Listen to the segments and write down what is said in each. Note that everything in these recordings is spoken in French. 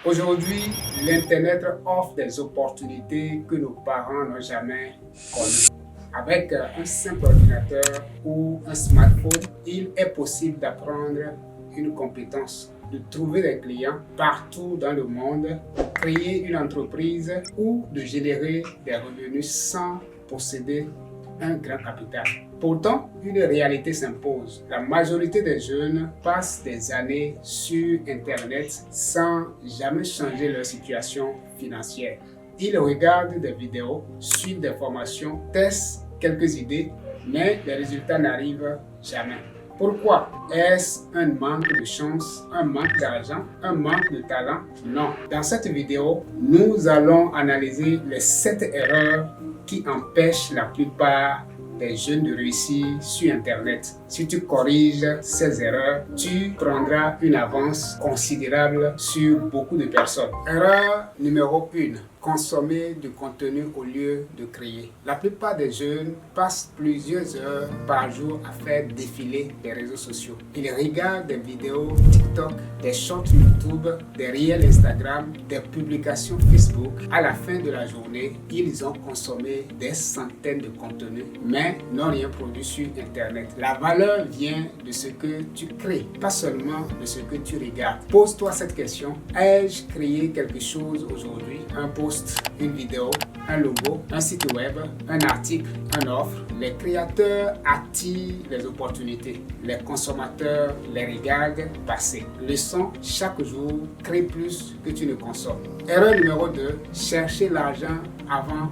Aujourd'hui, l'Internet offre des opportunités que nos parents n'ont jamais connues. Avec un simple ordinateur ou un smartphone, il est possible d'apprendre une compétence, de trouver des clients partout dans le monde, de créer une entreprise ou de générer des revenus sans posséder un grand capital. Pourtant, une réalité s'impose. La majorité des jeunes passent des années sur Internet sans jamais changer leur situation financière. Ils regardent des vidéos, suivent des formations, testent quelques idées, mais les résultats n'arrivent jamais. Pourquoi? Est-ce un manque de chance, un manque d'argent, un manque de talent? Non. Dans cette vidéo, nous allons analyser les 7 erreurs qui empêchent la plupart des jeunes de réussir sur Internet. Si tu corriges ces erreurs, tu prendras une avance considérable sur beaucoup de personnes. Erreur numéro 1. Consommer du contenu au lieu de créer. La plupart des jeunes passent plusieurs heures par jour à faire défiler les réseaux sociaux. Ils regardent des vidéos TikTok, des shorts YouTube, des reels Instagram, des publications Facebook. À la fin de la journée, ils ont consommé des centaines de contenus, mais n'ont rien produit sur Internet. La valeur vient de ce que tu crées, pas seulement de ce que tu regardes. Pose-toi cette question. Ai-je créé quelque chose aujourd'hui? Un post, une vidéo, un logo, un site web, un article, une offre. Les créateurs attirent les opportunités. Les consommateurs les regardent passer. Leçon, chaque jour, crée plus que tu ne consommes. Erreur numéro 2, chercher l'argent avant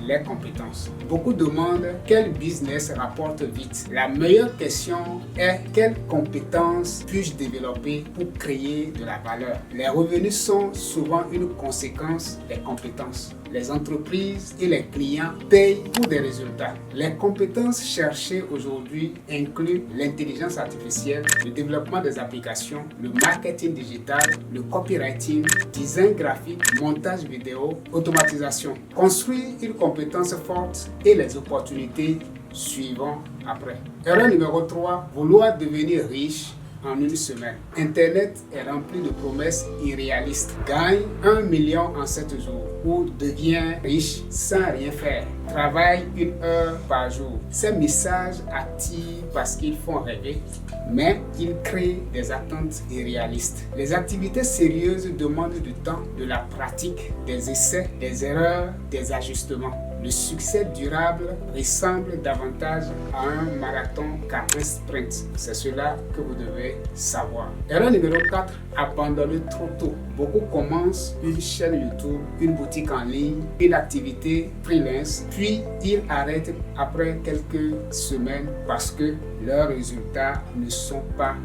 les compétences. Beaucoup demandent quel business rapporte vite. La meilleure question est quelles compétences puis-je développer pour créer de la valeur. Les revenus sont souvent une conséquence des compétences. Les entreprises et les clients payent pour des résultats. Les compétences cherchées aujourd'hui incluent l'intelligence artificielle, le développement des applications, le marketing digital, le copywriting, design graphique, montage vidéo, automatisation. Construire une compétence forte et les opportunités suivront après. Erreur numéro 3, vouloir devenir riche en une semaine. Internet est rempli de promesses irréalistes. Gagne 1 million en 7 jours ou deviens riche sans rien faire. Travaille 1 heure par jour. Ces messages attirent parce qu'ils font rêver, mais ils créent des attentes irréalistes. Les activités sérieuses demandent du temps, de la pratique, des essais, des erreurs, des ajustements. Le succès durable ressemble davantage à un marathon qu'à un sprint. C'est cela que vous devez savoir. Erreur numéro 4, abandonner trop tôt. Beaucoup commencent une chaîne YouTube, une boutique en ligne, une activité freelance, puis ils arrêtent après quelques semaines parce que leurs résultats ne sont pas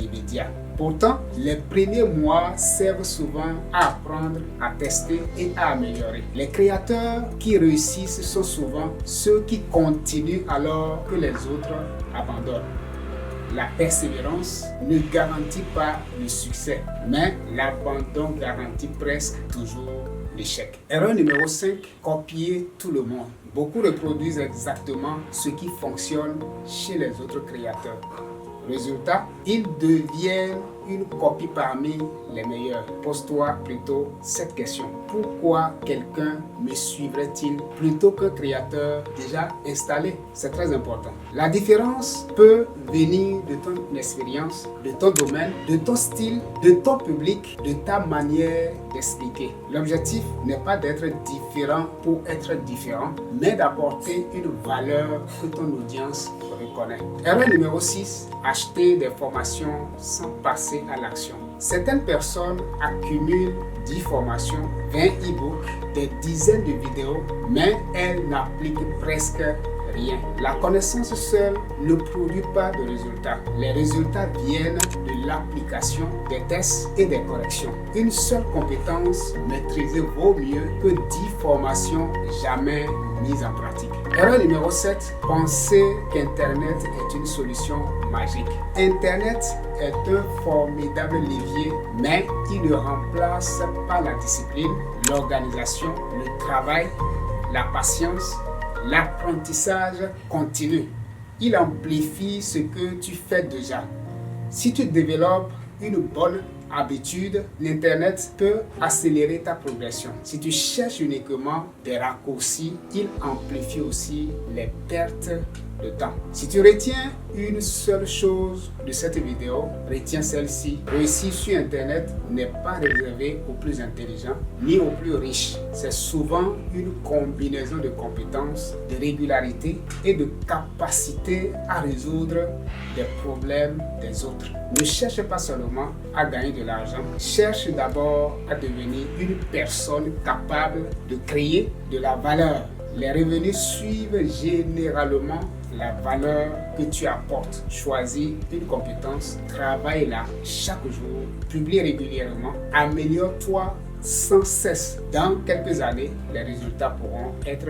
immédiats. Pourtant, les premiers mois servent souvent à apprendre, à tester et à améliorer. Les créateurs qui réussissent sont souvent ceux qui continuent alors que les autres abandonnent. La persévérance ne garantit pas le succès, mais l'abandon garantit presque toujours l'échec. Erreur numéro 5, copier tout le monde. Beaucoup reproduisent exactement ce qui fonctionne chez les autres créateurs. Résultat, ils deviennent une copie parmi les meilleurs. Pose-toi plutôt cette question. Pourquoi quelqu'un me suivrait-il plutôt qu'un créateur déjà installé? C'est très important. La différence peut venir de ton expérience, de ton domaine, de ton style, de ton public, de ta manière d'expliquer. L'objectif n'est pas d'être différent pour être différent, mais d'apporter une valeur que ton audience reconnaît. Erreur numéro 6, acheter des formations sans passer à l'action. Certaines personnes accumulent 10 formations, 20 e-books, des dizaines de vidéos, mais elles n'appliquent presque rien. La connaissance seule ne produit pas de résultats. Les résultats viennent de l'application, des tests et des corrections. Une seule compétence maîtrisée vaut mieux que 10 formations jamais mises en pratique. Erreur numéro 7, penser qu'Internet est une solution magique. Internet est un formidable levier, mais il ne remplace pas la discipline, l'organisation, le travail, la patience, l'apprentissage continu. Il amplifie ce que tu fais déjà. Si tu développes une bonne habitudes, l'Internet peut accélérer ta progression. Si tu cherches uniquement des raccourcis, il amplifie aussi les pertes de temps. Si tu retiens une seule chose de cette vidéo, retiens celle-ci. Réussir sur Internet n'est pas réservé aux plus intelligents ni aux plus riches. C'est souvent une combinaison de compétences, de régularité et de capacité à résoudre des problèmes des autres. Ne cherche pas seulement à gagner de l'argent, cherche d'abord à devenir une personne capable de créer de la valeur. Les revenus suivent généralement la valeur que tu apportes. Choisis une compétence, travaille-la chaque jour, publie régulièrement, améliore-toi sans cesse. Dans quelques années, les résultats pourront être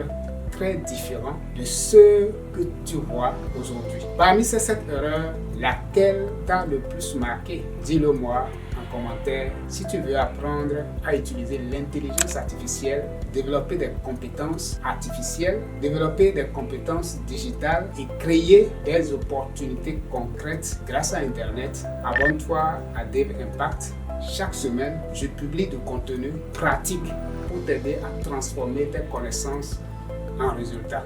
très différents de ceux que tu vois aujourd'hui. Parmi ces 7 erreurs, laquelle t'a le plus marqué? Dis-le moi en commentaire. Si tu veux apprendre à utiliser l'intelligence artificielle, développer des compétences artificielles, développer des compétences digitales et créer des opportunités concrètes grâce à Internet, abonne-toi à Dev Impact. Chaque semaine, je publie du contenu pratique pour t'aider à transformer tes connaissances en résultats.